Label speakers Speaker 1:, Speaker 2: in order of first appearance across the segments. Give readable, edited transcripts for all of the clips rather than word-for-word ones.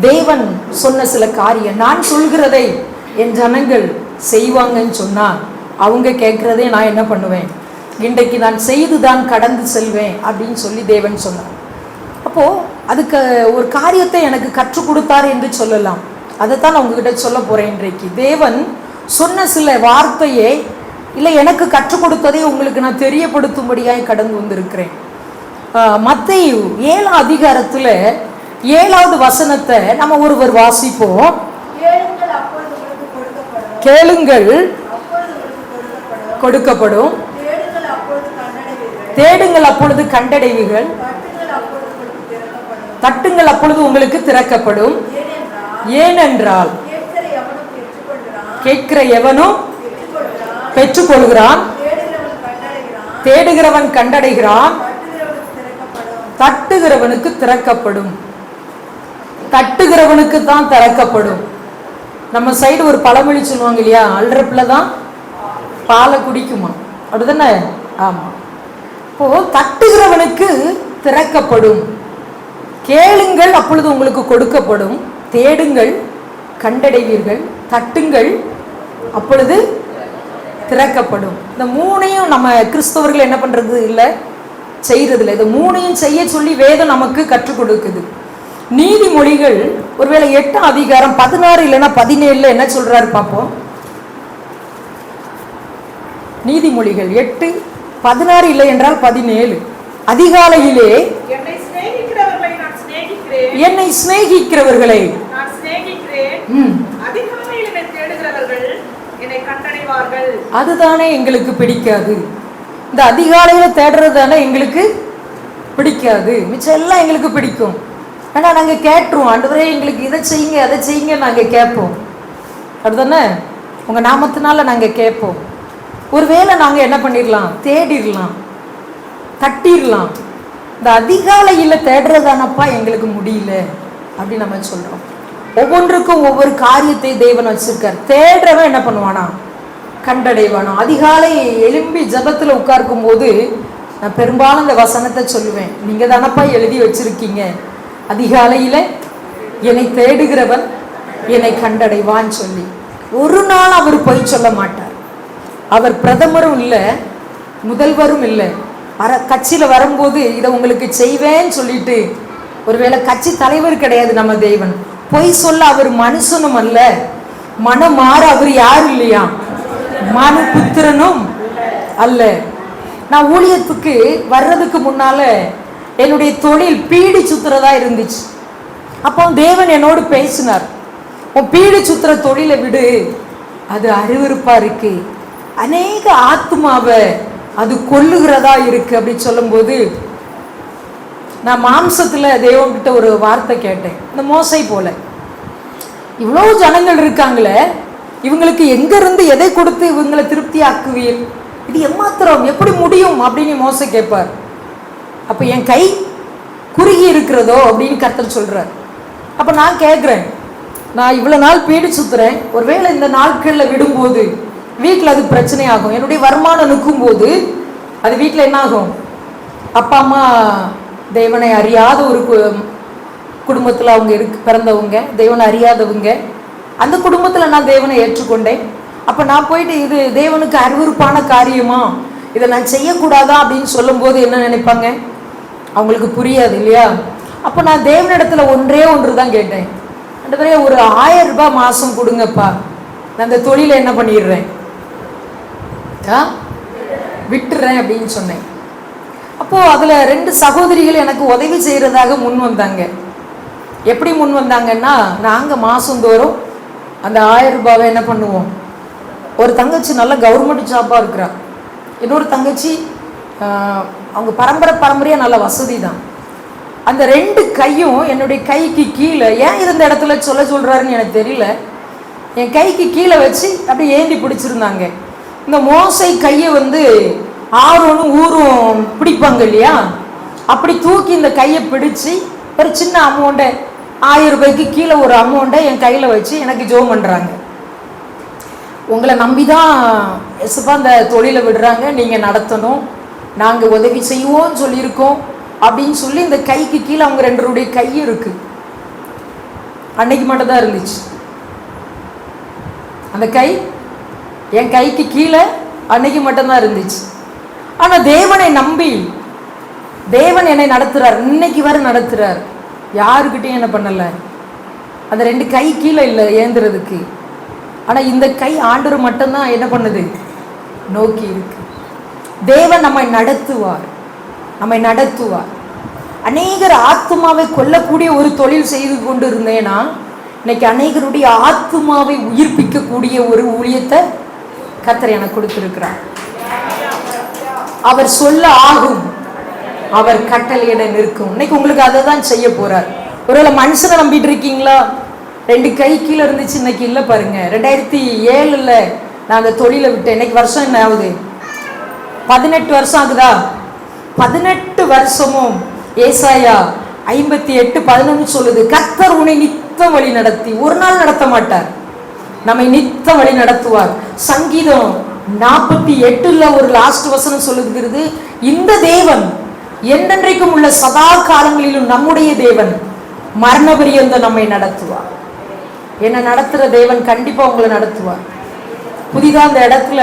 Speaker 1: தேவன் சொன்ன சில காரியம், நான் சொல்கிறதை என் ஜனங்கள் செய்வாங்கன்னு சொன்னால் அவங்க கேட்குறதே நான் என்ன பண்ணுவேன், இன்றைக்கு நான் செய்து தான் கடந்து செல்வேன் அப்படின்னு சொல்லி தேவன் சொன்னார். அப்போது அதுக்கு ஒரு காரியத்தை எனக்கு கற்றுக் கொடுத்தார் என்று சொல்லலாம். அதைத்தான் நான் உங்ககிட்ட சொல்ல போகிறேன். இன்றைக்கு தேவன் சொன்ன சில வார்த்தையை இல்லை எனக்கு கற்றுக் கொடுத்ததை உங்களுக்கு நான் தெரியப்படுத்தும்படியாக கடந்து வந்திருக்கிறேன். மத்தேயு 7 அதிகாரத்தில் 7வது வசனத்தை நம்ம ஒருவர் வாசிப்போம். கேளுங்கள் கொடுக்கப்படும், தேடுங்கள் அப்பொழுது கண்டடைவீர்கள், தட்டுங்கள் அப்பொழுது உங்களுக்கு திறக்கப்படும். ஏனென்றால் கேட்கிற எவனும் பெற்றுக்கொள்கிறான், தேடுகிறவன் கண்டடைகிறான், தட்டுகிறவனுக்கு திறக்கப்படும். தட்டுகிறவனுக்கு தான் திறக்கப்படும். நம்ம சைடு ஒரு பழமொழி சொல்லுவாங்க இல்லையா, அல்றப்பில் தான் பாலை குடிக்குமா, அப்படிதானே? ஆமா. இப்போ தட்டுகிறவனுக்கு திறக்கப்படும். கேளுங்கள் அப்பொழுது உங்களுக்கு கொடுக்கப்படும், தேடுங்கள் கண்டடைவீர்கள், தட்டுங்கள் அப்பொழுது திறக்கப்படும். இந்த 3ஐயும் நம்ம கிறிஸ்தவர்கள் என்ன பண்றது இல்லை, செய்யறது இல்லை. இந்த 3ஐயும் செய்ய சொல்லி வேதம் நமக்கு கற்றுக் கொடுக்குது. நீதிமொழிகள் ஒருவேளை 8ஆம் அதிகாரம் 16 இல்லைன்னா 17 என்ன சொல்றாரு பார்ப்போம். நீதிமொழிகள் 8:16 இல்லை என்றால் 17. அதிகாலையிலே என்னை சிநேகிக்கிறவர்களை அதுதானே எங்களுக்கு பிடிக்காது. இந்த அதிகாலையில தேடுறது தானே எங்களுக்கு பிடிக்காது, மிச்சம் எல்லாம் எங்களுக்கு பிடிக்கும். ஏன்னா நாங்கள் கேட்டுருவோம், ஆண்டவரே எங்களுக்கு இதை செய்யுங்க அதை செய்யுங்க நாங்கள் கேட்போம், அப்படிதானே? உங்கள் நாமத்தினால நாங்கள் கேட்போம். ஒருவேளை நாங்கள் என்ன பண்ணிடலாம், தேடிடலாம், தட்டிடலாம். இந்த அதிகாலையில் தேடுறதானப்பா எங்களுக்கு முடியல அப்படின்னு நம்ம சொல்கிறோம். ஒவ்வொன்றுக்கும் ஒவ்வொரு காரியத்தை தேவன் வச்சிருக்கார். தேடுறவன் என்ன பண்ணுவானா, கண்டடைவானோ. அதிகாலை எழும்பி ஜபத்தில் உட்கார்க்கும் போது நான் பெரும்பாலும் இந்த வசனத்தை சொல்லுவேன், நீங்கள் தானப்பா எழுதி வச்சிருக்கீங்க, அதிகாலையில் என்னை தேடுகிறவன் என்னை கண்டடைவான்னு சொல்லி. ஒரு நாள் அவர் பொய் சொல்ல மாட்டார். அவர் பிரதமரும் இல்லை, முதல்வரும் இல்லை. கட்சியில் வரும்போது இதை உங்களுக்கு செய்வேன்னு சொல்லிட்டு, ஒருவேளை கட்சி தலைவர் கிடையாது நம்ம தேவன். பொய் சொல்ல அவர் மனுஷனும் அல்ல, மனம் மாற அவர் யாரும் இல்லையா, மனு புத்திரனும் அல்ல. நான் ஊழியத்துக்கு வர்றதுக்கு முன்னால என்னுடைய தொழில் பீடி சுத்துறதா இருந்துச்சு. அப்போ தேவன் என்னோடு பேசினார், உன் பீடி சுத்துற தொழிலை விடு, அது அருவருப்பா இருக்கு, அநேக ஆத்மாவை அது கொல்லுகிறதா இருக்கு அப்படி சொல்லும்போது நான் மாம்சத்துல தேவன்கிட்ட ஒரு வார்த்தை கேட்டேன். இந்த மோசை போல இவ்வளோ ஜனங்கள் இருக்காங்களே, இவங்களுக்கு எங்க இருந்து எதை கொடுத்து இவங்களை திருப்தி ஆக்குவீர், இது எம்மாத்திரம் எப்படி முடியும் அப்படின்னு மோசை கேட்பார். அப்ப என் கை குறுகி இருக்கிறதோ அப்படின்னு கர்த்தர் சொல்றார். அப்ப நான் கேட்கிறேன், நான் இவ்வளவு நாள் பீடி சுத்துறேன், ஒருவேளை இந்த நாட்கள்ல விடும்போது வீட்டில் அது பிரச்சனை ஆகும். என்னுடைய வருமானம் நிற்கும் போது அது வீட்டில் என்ன ஆகும், அப்பா அம்மா தேவனை அறியாத ஒரு குடும்பத்தில் அவங்க பிறந்தவங்க, தேவனை அறியாதவங்க, அந்த குடும்பத்தில் நான் தேவனை ஏற்றுக்கொண்டேன். அப்போ நான் போயிட்டு இது தேவனுக்கு அருவருப்பான காரியமா, இதை நான் செய்யக்கூடாதா அப்படின்னு சொல்லும்போது என்ன நினைப்பாங்க, அவங்களுக்கு புரியாது இல்லையா. அப்போ நான் தேவனிடத்தில் ஒன்று தான் கேட்டேன், ஆண்டவரே ஒரு 1000 ரூபாய் மாதம் கொடுங்கப்பா, நான் அந்த தொழிலை என்ன பண்ணிடுறேன், விட்டுறேன் அப்படின்னு சொன்னேன். அப்போது அதில் 2 சகோதரிகள் எனக்கு உதவி செய்கிறதாக முன் வந்தாங்க. எப்படி முன் வந்தாங்கன்னா, நாங்கள் மாதந்தோறும் அந்த 1000 ரூபாவை என்ன பண்ணுவோம், ஒரு தங்கச்சி நல்ல கவர்மெண்ட் ஜாப்பாக இருக்கிறா, இன்னொரு தங்கச்சி அவங்க பரம்பரையாக நல்ல வசதி தான். அந்த 2 கையும் என்னுடைய கைக்கு கீழே, ஏன் இருந்த இடத்துல சொல்கிறாருன்னு எனக்கு தெரியல, என் கைக்கு கீழே வச்சு அப்படி ஏந்தி பிடிச்சிருந்தாங்க. இந்த மோசை கையை ஆரோனும் ஊரும் பிடிப்பாங்க இல்லையா, அப்படி தூக்கி இந்த கையை பிடிச்சி ஒரு சின்ன அமௌண்ட்டை 1000 ரூபாய்க்கு கீழே ஒரு அமௌண்ட்டை என் கையில் வச்சு எனக்கு ஜோம் பண்ணுறாங்க. உங்களை நம்பி தான் எஸ்ப்பா இந்த தொழிலை விடுறாங்க, நீங்கள் நடத்தணும், நாங்கள் உதவி செய்வோம்னு சொல்லியிருக்கோம் அப்படின்னு சொல்லி இந்த கைக்கு கீழே அவங்க 2 கை இருக்குது. அன்னைக்கு மட்டும் தான் இருந்துச்சு. அந்த கை என் கைக்கு கீழே அன்னைக்கு மட்டும்தான் இருந்துச்சு. ஆனால் தேவனை நம்பி தேவன் என்னை நடத்துறார், இன்னைக்கு வரை நடத்துறார். யாருக்கிட்டையும் என்ன பண்ணலை. அந்த 2 கை கீழே இல்லை ஏந்துறதுக்கு. ஆனால் இந்த கை ஆண்டவர் மட்டும்தான் என்ன பண்ணுது, நோக்கி இருக்கு. தேவன் நம்மை நடத்துவார், நம்மை நடத்துவார். அநேகர் ஆத்மாவை கொல்லக்கூடிய ஒரு தொழில் செய்து கொண்டு இருந்தேன்னா இன்னைக்கு அநேகருடைய ஆத்மாவை உயிர்ப்பிக்கக்கூடிய ஒரு ஊழியத்தை கர்த்தர் எனக்கு கொடுத்திருக்கிறார். அவர் சொல்ல ஆகும், அவர் கட்டளையிட நிற்கும். இன்னைக்கு உங்களுக்கு அதை தான் செய்ய போறார். ஒருவேளை மனுஷனை நம்பிட்டு இருக்கீங்களா? 2 கை கீழே இருந்துச்சு, இன்னைக்கு இல்லை பாருங்க. 2007 நான் அந்த தொழிலை விட்டேன். இன்னைக்கு வருஷம் என்ன ஆகுது? 18 வருஷம் ஆகுதா? 18 வருஷமும் ஏசாயா 58:11 சொல்லுது, கர்த்தர் உன்னை நித்தம் வழி நடத்தி, ஒரு நாள் நடத்த மாட்டார், நம்மை நித்த வழி நடத்துவார். சங்கீதம் 48 ஒரு லாஸ்ட் வசனம் சொல்லுகிறது, இந்த தேவன் என்றென்றைக்கும் உள்ள சதா காலங்களிலும் நம்முடைய தேவன் மரண பரியந்த நம்மை நடத்துவார். என்ன நடத்துகிற தேவன் கண்டிப்பாக உங்களை நடத்துவார். புதிதாக அந்த இடத்துல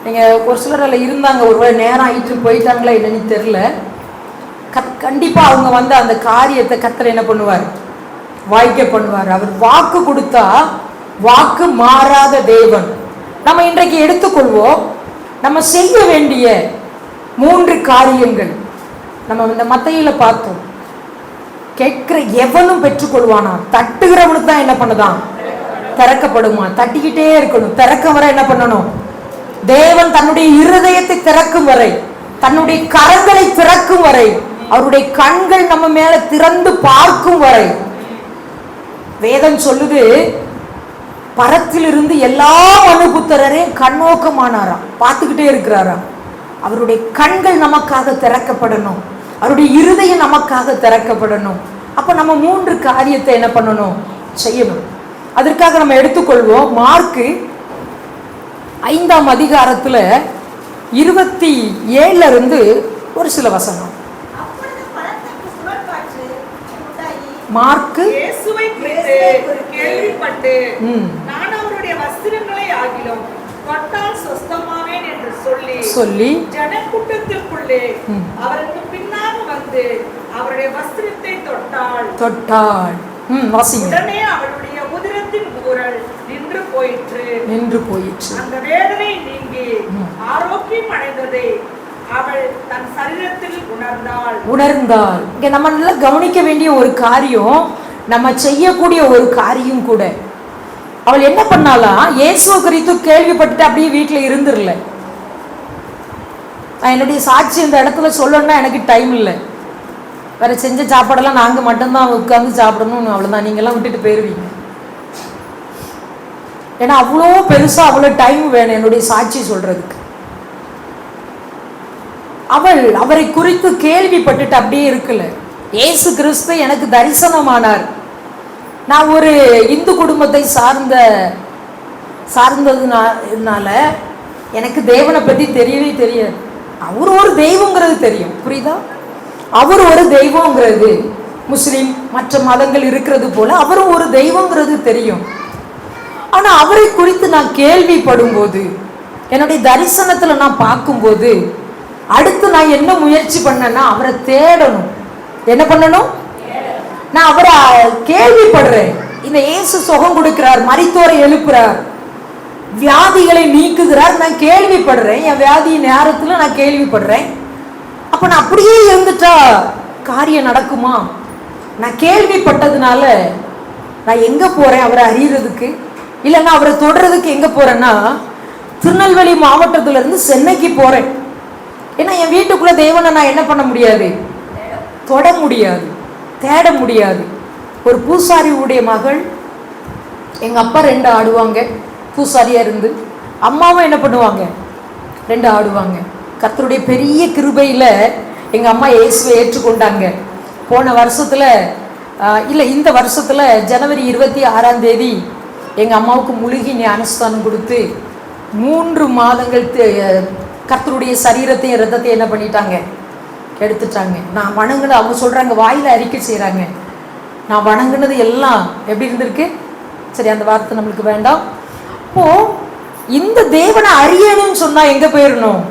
Speaker 1: நீங்கள் ஒரு சிலர் அதில் இருந்தாங்க, ஒருவேளை நேரம் ஆகிட்டு போயிட்டாங்களா என்னன்னு தெரில. கண்டிப்பாக அவங்க வந்து அந்த காரியத்தை கர்த்தர் என்ன பண்ணுவார், வாய்க்க பண்ணுவார். அவர் வாக்கு கொடுத்தா வாக்கு மாறாத தேவன். நம்ம இன்றைக்கு எடுத்துக்கொள்வோம், நம்ம செய்ய வேண்டிய 3 காரியங்கள். நம்ம இந்த மத்தேயுல பார்த்தோம், கேட்கிற எவனும் பெற்றுக்கொள்வானா, தட்டுகிறவனுக்கு தான் என்ன பண்ணுதான், திறக்கப்படுமா. தட்டிக்கிட்டே இருக்கணும், திறக்கும் வரை என்ன பண்ணணும், தேவன் தன்னுடைய இருதயத்தை திறக்கும் வரை, தன்னுடைய கரங்களை திறக்கும் வரை, அவருடைய கண்கள் நம்ம மேல திறந்து பார்க்கும் வரை. வேதம் சொல்லுது, பரத்திலிருந்து எல்லா மனுபுத்திரரையும் கண்ணோக்கமானாராம், பார்த்துக்கிட்டே இருக்கிறாராம். அவருடைய கண்கள் நமக்காக திறக்கப்படணும், அவருடைய இருதயம் நமக்காக திறக்கப்படணும். அப்ப நம்ம 3 காரியத்தை என்ன பண்ணணும், செய்யணும். அதற்காக நம்ம எடுத்துக்கொள்வோம், மார்க்கு 5ஆம் அதிகாரத்துல 27 இருந்து ஒரு சில வசனம். மார்க்கு
Speaker 2: கேள்விப்பட்டு நான் அவருடைய வஸ்திரங்களை ஆகிலும் தொட்டால் சொஸ்தமாவேன் என்று சொல்லி ஜனக்கூட்டத்திற்குள்ளே அவருக்கு பின்னாக வந்து அவருடைய வஸ்திரத்தை தொட்டாள். உடனே அவளுடைய உதிரத்தின் ஊரல் நின்று போயிற்று. அந்த வேதனை நீங்கி ஆரோக்கியம் அடைந்ததை அவள் தன் சரீரத்தில் உணர்ந்தாள்.
Speaker 1: இங்க நம்ம நல்லா கவனிக்க வேண்டிய ஒரு காரியம், நம்ம செய்யக்கூடிய ஒரு காரியம் கூட. அவள் என்ன பண்ணாலாம், இயேசு குறித்து கேள்விப்பட்டு அப்படியே வீட்டில் இருந்துடல. நான் என்னுடைய சாட்சி இந்த இடத்துல சொல்லணும்னா எனக்கு டைம் இல்லை, வேற செஞ்ச சாப்பாடெல்லாம் நாங்கள் மட்டும்தான் உட்காந்து சாப்பிடணும்னு, அவ்வளோதான், நீங்கள்லாம் விட்டுட்டு போயிடுவீங்க. ஏன்னா அவ்வளோ பெருசாக அவ்வளோ டைம் வேணும் என்னுடைய சாட்சி சொல்றதுக்கு. அவள் அவரை குறித்து கேள்விப்பட்டுட்டு அப்படியே இருக்கல. இயேசு கிறிஸ்து எனக்கு தரிசனமானார். நான் ஒரு இந்து குடும்பத்தை சார்ந்ததுனால எனக்கு தேவனை பற்றி தெரியவே தெரியாது. அவர் ஒரு தெய்வங்கிறது தெரியும், புரியுதா? அவர் ஒரு தெய்வங்கிறது, முஸ்லீம் மற்ற மதங்கள் இருக்கிறது போல அவரும் ஒரு தெய்வங்கிறது தெரியும். ஆனால் அவரை குறித்து நான் கேள்விப்படும் போது, என்னுடைய தரிசனத்தில் நான் பார்க்கும்போது, அடுத்து நான் என்ன முயற்சி பண்ணேன்னா அவரை தேடணும். என்ன பண்ணணும்? நான் அவரை கேள்விப்படுறேன். இந்த இயேசு சுகம் கொடுக்கிறார், மரித்தோரை எழுப்புறார், வியாதிகளை நீக்குகிறார், நான் கேள்விப்படுறேன். என் வியாதி நேரத்தில் நான் கேள்விப்படுறேன். அப்போ நான் அப்படியே இருந்துட்டா காரியம் நடக்குமா? நான் கேள்விப்பட்டதுனால நான் எங்கே போகிறேன் அவரை அறியறதுக்கு? இல்லைன்னா அவரை தொடறதுக்கு எங்கே போகிறேன்னா திருநெல்வேலி மாவட்டத்திலேருந்து சென்னைக்கு போகிறேன். ஏன்னா என் வீட்டுக்குள்ளே தேவனை நான் என்ன பண்ண முடியாது, தொட முடியாது, தேட முடியாது. ஒரு பூசாரியுடைய மகள், எங்கள் அப்பா 2 ஆடுவாங்க பூசாரியாக இருந்து, அம்மாவும் என்ன பண்ணுவாங்க 2 ஆடுவாங்க. கர்த்தருடைய பெரிய கிருபையில் எங்கள் அம்மா இயேசுவை ஏற்றுக்கொண்டாங்க. போன வருஷத்தில் இல்லை இந்த வருஷத்தில் ஜனவரி 26ஆம் தேதி எங்கள் அம்மாவுக்கு முழுகி ஞானஸ்தானம் கொடுத்து 3 மாதங்கள் கர்த்தருடைய சரீரத்தையும் ரத்தத்தையும் என்ன பண்ணிட்டாங்க, எடுத்துட்டாங்க. நான் வணங்குன்னு அவங்க சொல்கிறாங்க, வாயில் அறிக்கை செய்கிறாங்க, நான் வணங்குனது எல்லாம் எப்படி இருந்திருக்கு? சரி, அந்த வார்த்தை நம்மளுக்கு வேண்டாம். அப்போ இந்த தேவனை அறியணும்னு சொன்னா எங்க போயிடணும்?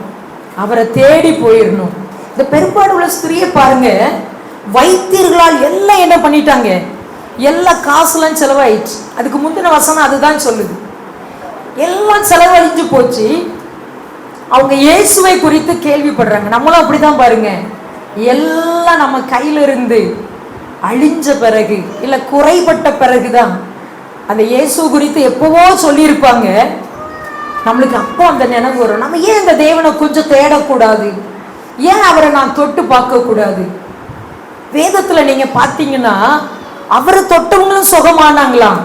Speaker 1: அவரை தேடி போயிடணும். இந்த பெரும்பாடு உள்ள ஸ்திரியை பாருங்க, வைத்தியர்களால் எல்லாம் என்ன பண்ணிட்டாங்க? எல்லா காசுலாம் செலவாயிடுச்சு. அதுக்கு முந்தின வசனம் அதுதான் சொல்லுது. எல்லாம் செலவழிஞ்சு போச்சு. அவங்க இயேசுவை குறித்து கேள்விப்படுறாங்க. நம்மளும் அப்படிதான் பாருங்க, எல்லாம் நம்ம கையில இருந்து அழிஞ்ச பிறகு இல்ல குறைபட்ட பிறகுதான் அந்த இயேசு குறித்து எப்பவோ சொல்லியிருப்பாங்க, நம்மளுக்கு அப்போ அந்த நினைவு வரும். நம்ம ஏன் இந்த தேவனை கொஞ்சம் தேடக்கூடாது? ஏன் அவரை நான் தொட்டு பார்க்க கூடாது? வேதத்துல நீங்க பாத்தீங்கன்னா அவரை தொட்டவங்களும் சுகமானாங்களாம்.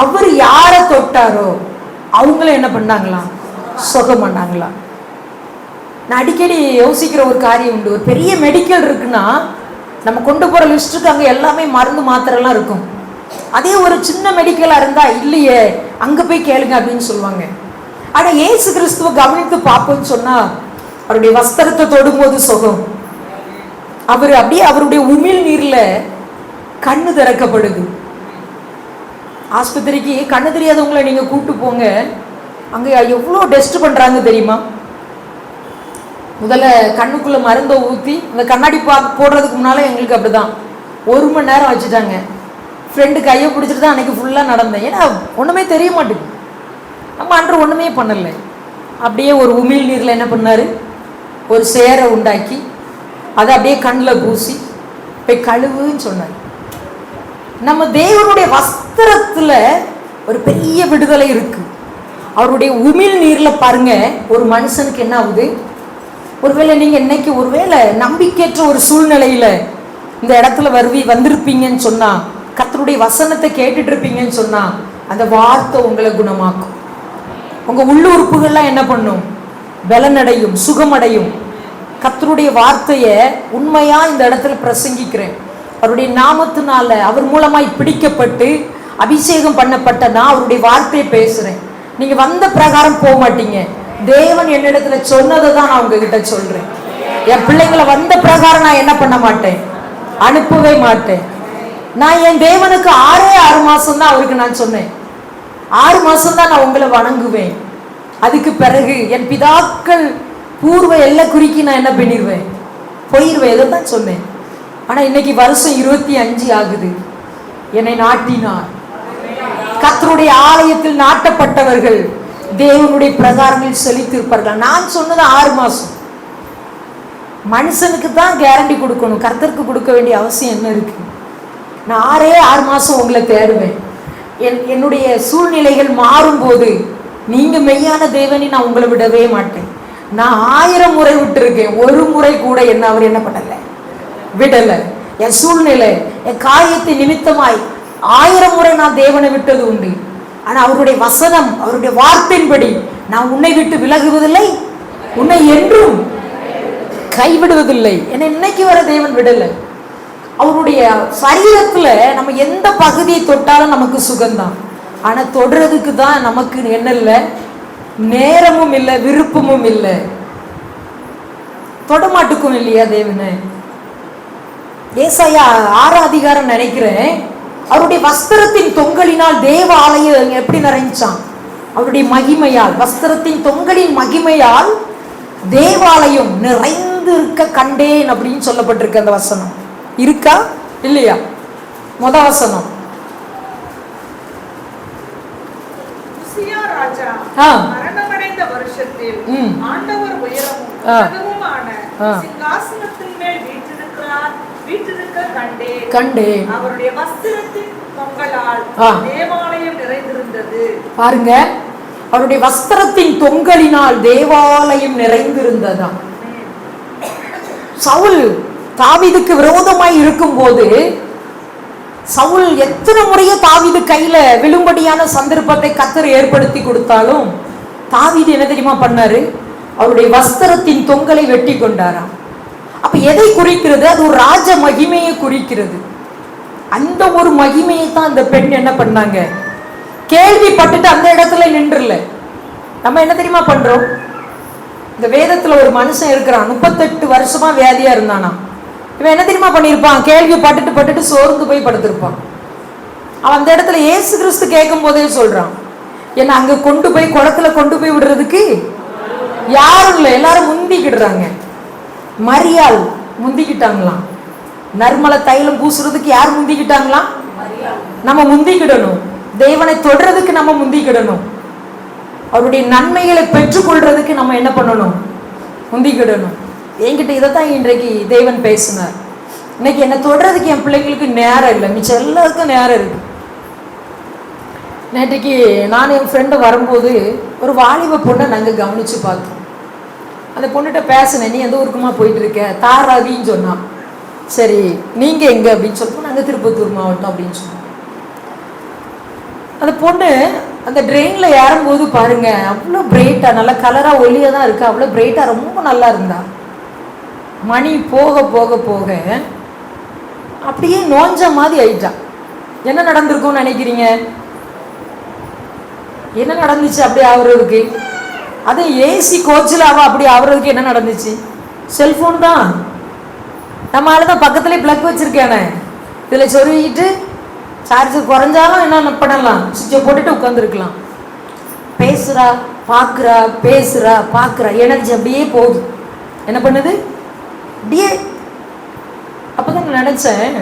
Speaker 1: அவர் யாரை தொட்டாரோ அவங்களும் என்ன பண்ணாங்களாம்? சுகமானாங்களாம். நான் அடிக்கடி யோசிக்கிற ஒரு காரியம் உண்டு. ஒரு பெரிய மெடிக்கல் இருக்குன்னா நம்ம கொண்டு போற லிஸ்ட்டுக்கு அங்கே எல்லாமே மருந்து மாத்திரைலாம் இருக்கும். அதே ஒரு சின்ன மெடிக்கலா இருந்தா இல்லையே, அங்க போய் கேளுங்க அப்படின்னு சொல்லுவாங்க. ஆனா இயேசு கிறிஸ்துவ கவனித்து பார்ப்போம்னு சொன்னா அவருடைய வஸ்திரத்தை தொடும்போது சுகம். அவர் அப்படியே அவருடைய உமிழ் நீர்ல கண்ணு திறக்கப்படுது. ஆஸ்பத்திரிக்கு கண்ணு தெரியாதவங்களை நீங்க கூட்டு போங்க, அங்க எவ்வளோ டெஸ்ட் பண்றாங்க தெரியுமா? முதல்ல கண்ணுக்குள்ள மருந்தை ஊற்றி அந்த கண்ணாடி போடுறதுக்கு முன்னால எங்களுக்கு அப்படிதான் 1 மணி நேரம் வச்சுட்டாங்க. ஃப்ரெண்டு கையை பிடிச்சிட்டு தான் அன்னைக்கு ஃபுல்லாக நடந்தேன். ஏன்னா ஒன்றுமே தெரிய மாட்டேங்குது. நம்ம அன்று ஒன்றுமே பண்ணலை. அப்படியே ஒரு உமிழ் நீரில் என்ன பண்ணார்? ஒரு சேரை உண்டாக்கி அதை அப்படியே கண்ணில் பூசி போய் கழுவுன்னு சொன்னார். நம்ம தேவனுடைய வஸ்திரத்தில் ஒரு பெரிய விடுதலை இருக்கு. அவருடைய உமிழ் நீரில் பாருங்க, ஒரு மனுஷனுக்கு என்ன ஆகுது? ஒருவேளை நீங்க இன்னைக்கு ஒருவேளை நம்பிக்கையற்ற ஒரு சூழ்நிலையில இந்த இடத்துல வந்திருப்பீங்கன்னு சொன்னா, கர்த்தருடைய வசனத்தை கேட்டுட்டு இருப்பீங்கன்னு சொன்னா, அந்த வார்த்தை உங்களை குணமாக்கும். உங்க உள்ளுறுப்புகள்லாம் என்ன பண்ணும்? பலனடையும், சுகமடையும். கர்த்தருடைய வார்த்தையை உண்மையா இந்த இடத்துல பிரசங்கிக்கிறேன். அவருடைய நாமத்தினால அவர் மூலமாய் பிடிக்கப்பட்டு அபிஷேகம் பண்ணப்பட்ட நான் அவருடைய வார்த்தையை பேசுறேன். நீங்க வந்த பிரகாரம் போக மாட்டீங்க. தேவன் என்னிடத்துல சொன்னதை தான் நான் உங்ககிட்ட சொல்றேன். என் பிள்ளைங்களை வந்த பிரகாரம் நான் என்ன பண்ண மாட்டேன்? அனுப்பவே மாட்டேன். நான் என் தேவனுக்கு 6 மாசம் தான் அவருக்கு நான் சொன்னேன். 6 மாசம் தான் நான் உங்களை வணங்குவேன். அதுக்கு பிறகு என் பிதாக்கள் பூர்வ எல்லை குறிக்கி நான் என்ன பண்ணிடுவேன்? போயிடுவேன். இதை தான் சொன்னேன். ஆனா இன்னைக்கு வருஷம் 25 ஆகுது. என்னை நாட்டினார். கர்த்தருடைய ஆலயத்தில் நாட்டப்பட்டவர்கள் தேவனுடைய பிரகாரங்களில் செலுத்திருப்பார்கள். நான் சொன்னது 6 மாசம். மனுஷனுக்கு தான் கேரண்டி கொடுக்கணும், கர்த்தருக்கு கொடுக்க வேண்டிய அவசியம் என்ன இருக்கு? நான் 6 மாசம் உங்களை தேடுவேன். என்னுடைய சூழ்நிலைகள் மாறும்போது நீங்க மெய்யான தேவனை நான் உங்களை விடவே மாட்டேன். நான் 1000 முறை விட்டுருக்கேன், ஒரு முறை கூட என்ன அவர் என்ன பண்ணல, விடல. என் சூழ்நிலை, என் காரியத்தை நிமித்தமாய் 1000 முறை நான் தேவனை விட்டது உண்டு. ஆனா அவருடைய வசனம், அவருடைய வார்த்தையின்படி நான் உன்னை விட்டு விலகுவதில்லை, உன்னை என்றும் கைவிடுவதில்லை. என்னை இன்னைக்கு வர தேவன் விடலை. அவருடைய சரீரத்துல நம்ம எந்த பகுதியை தொட்டாலும் நமக்கு சுகம்தான். ஆனா தொடுறதுக்கு தான் நமக்கு என்ன இல்லை, நேரமும் இல்லை, விருப்பமும் இல்லை, தொடமாட்டுக்கும் இல்லையா தேவனை. ஏசாயா 6 அதிகாரம் நினைக்கிறேன், அவருடைய வஸ்திரத்தின் தொங்கலினால் தேவ ஆலயம் எப்படி நிறைஞ்சான்? அவருடைய மகிமையால், வஸ்திரத்தின் தொங்கலின் மகிமையால் தேவாலயம் நிறைந்து இருக்க கண்டேன் அப்படின்னு சொல்லப்பட்டிருக்கு. அந்த வசனம் இருக்கா இல்லையா? முத வசனம்.
Speaker 2: உசியா ராஜா மரணமடைந்த வருஷத்தில் ஆண்டவர் உயரமுமான சிங்காசனத்தின் மேல் வீற்றிருக்க கண்டேன். அவருடைய வஸ்திரத்தின் தொங்கலால் தேவாலயம் நிறைந்திருந்தது. பாருங்க, அவருடைய வஸ்திரத்தின் தொங்கலினால் தேவாலயம் நிறைந்திருந்ததா. சவுல் தாவீதுக்கு விரோதமாய் இருக்கும் போது சவுல் எத்தனை முறையே தாவீது கையில விழும்படியான சந்தர்ப்பத்தை கர்த்தர் ஏற்படுத்தி கொடுத்தாலும் தாவீது என்ன தெரியுமா பண்ணாரு? அவருடைய வஸ்திரத்தின் தொங்கலை வெட்டி கொண்டாராம். அப்ப எதை குறிக்கிறது? அது ஒரு ராஜ மகிமையை குறிக்கிறது. அந்த ஒரு மகிமையை தான் அந்த பெண் என்ன பண்ணாங்க? கேள்விப்பட்டுட்டு அந்த இடத்துல நின்றுல. நம்ம என்ன தெரியுமா பண்றோம்? இந்த வேதத்துல ஒரு மனுஷன் இருக்கிறான், 38 வருஷமா வியாதியா இருந்தானா. இவன் என்ன தெரியுமா பண்ணியிருப்பான்? கேள்வி பட்டுட்டு சோர்ந்து போய் படுத்திருப்பான். அவன் அந்த இடத்துல இயேசு கிறிஸ்து கேட்கும் போதே சொல்றான், என்ன அங்க கொண்டு போய் குளத்துல கொண்டு போய் விடுறதுக்கு யாரும் இல்லை, எல்லாரும் முந்திக்கிடுறாங்க. மரியாள் முந்திக்கிட்டாங்களாம். நறுமல தைலம் பூசுறதுக்கு யார் முந்திக்கிட்டாங்களாம்? நம்ம முந்திக்கிடணும். தேவனை தொடறதுக்கு நம்ம முந்திக்கிடணும். அவருடைய நன்மைகளை பெற்றுக்கொள்றதுக்கு நம்ம என்ன பண்ணணும்? முந்திக்கிடணும். என்கிட்ட இதைத்தான் இன்றைக்கு தேவன் பேசினார். இன்னைக்கு என்னை தொடறதுக்கு என் பிள்ளைங்களுக்கு நேரம் இல்லை, மிச்சம் எல்லாருக்கும் நேரம் இருக்கு. நேற்றைக்கு நான் என் ஃப்ரெண்டு வரும்போது ஒரு வாலிப பொண்ணை நாங்கள் கவனித்து பார்த்தோம். அந்த பொண்ணுகிட்ட பேசினேன், நீ எந்த ஊருக்குமா போயிட்டு இருக்க? தாராவின்னு சொன்னான். சரி, நீங்கள் எங்கே அப்படின்னு சொல்லிட்டு, நாங்கள் திருப்பத்தூர் மாவட்டம் அப்படின்னு சொன்னோம். அந்த பொண்ணு அந்த ட்ரெயினில் ஏறும்போது பாருங்க, அவ்வளோ பிரைட்டாக, நல்லா கலராக ஒல்லியாக தான் இருக்கு, அவ்வளோ பிரைட்டாக ரொம்ப நல்லா இருந்தா. மணி போக போக போக அப்படியே நோஞ்ச மாதிரி ஆயிட்டான். என்ன நடந்திருக்கும்னு நினைக்கிறீங்க? என்ன நடந்துச்சு அப்படி ஆகுறதுக்கு? அது ஏசி கோச்சில் அப்படி ஆகுறதுக்கு என்ன நடந்துச்சு? செல்ஃபோன் தான். நம்ம ஆளுதான் பக்கத்துலேயே ப்ளக் வச்சுருக்கேனே, இதில் சொருகிட்டு சார்ஜர் குறைஞ்சாலும் என்ன பண்ணலாம், சுவிட்சை போட்டுட்டு உட்காந்துருக்கலாம். பேசுகிறா பார்க்குறா, பேசுகிறா பார்க்குறா, எனர்ஜி அப்படியே போகுது. என்ன பண்ணுது அப்படியே. அப்போ தான் நான் நினச்சேன்,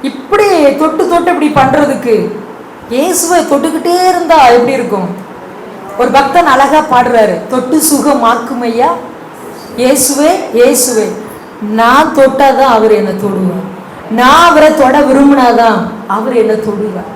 Speaker 2: இப்படி தொட்டு இப்படி பண்ணுறதுக்கு இயேசுவை தொட்டுக்கிட்டே இருந்தா எப்படி இருக்கும்? ஒரு பக்தன் அழகா பாடுறாரு, தொட்டு சுகமாக்குமையா இயேசுவே இயேசுவே, நான் தொட்டாதான் அவர் என்னை தொடுவார், நான் அவரை தொட விரும்பினாதான் அவர் என்னை தொடுவார்.